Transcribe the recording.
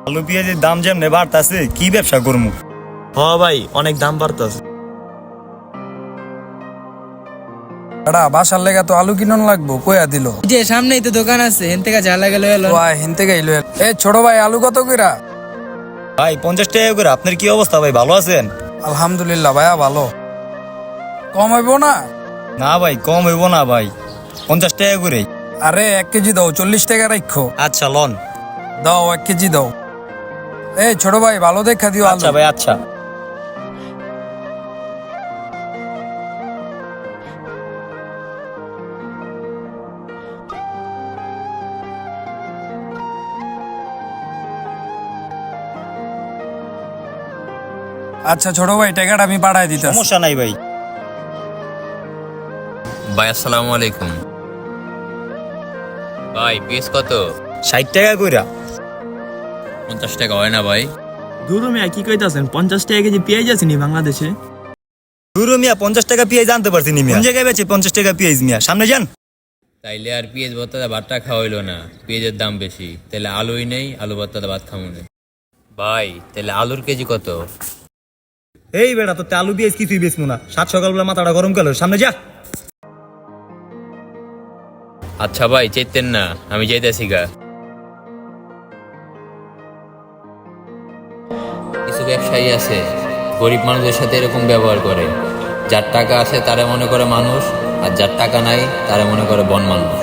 আলু পেঁয়াজের দাম যেমনে বাড়তাছে, কি ব্যবসা করবো? ভাই অনেক দাম বাড়তাছে। এডা বাসার লেগা তো আলু কিনন লাগবো, কইয়া দিল। যে সামনেই তো দোকান আছে, হেন থেকে যা লাগে লয়ে লন। ওয়াই হিনতে গাইলো। এ ছোট ভাই, আলু কত কইরা? ভাই 50 টাকা করে। আপনার কি অবস্থা ভাই, ভালো আছেন? আলহামদুলিল্লাহ ভাইয়া, ভালো। কম হইব না? না ভাই, কম হইব না ভাই, 50 টাকা করে। আরে 1 কেজি দাও, 40 টাকা রাখো। আচ্ছা লন। দাও 1 কেজি দাও। এ ছোট ভাই, ভালো দেখা দিও আলু। আচ্ছা ভাই, আচ্ছা। আচ্ছা ছোট ভাই, টাকাটা আমি পাঠাই দিতেছি। সমস্যা নাই ভাই। ভাই আসসালামু আলাইকুম। ভাই পিস কত? 60 টাকা কইরা। 50 টাকা হয় না ভাই? দুরু মিয়া কি কইতাছেন? 50 টাকা কেজি পেঁয়াজ আছে নি বাংলাদেশে? দুরু মিয়া 50 টাকা পেঁয়াজ আনতে পারছি নি মিয়া। কোন জায়গায় বেচে 50 টাকা পেঁয়াজ মিয়া? সামনে যান। তাইলে আর পেঁয়াজ ভর্তাটা ভাতটা খাওয়া হইলো না, পেঁয়াজের দাম বেশি। তাহলে আলুই নেই, আলু ভর্তাটা ভাত খামো না। ভাই তাহলে আলুর কেজি কত? এই বেটা, তো আলু পেঁয়াজ কিছুই বেচবো না। সাত সকালবেলা মাথাটা গরম করলো, সামনে যা। আচ্ছা ভাই চাইতেন না, আমি যাইতেছি গা। কিছু ব্যবসায়ী আছে গরিব মানুষদের সাথে এরকম ব্যবহার করে। যার টাকা আছে তারা মনে করে মানুষ, আর যার টাকা নাই তারা মনে করে বন মানুষ।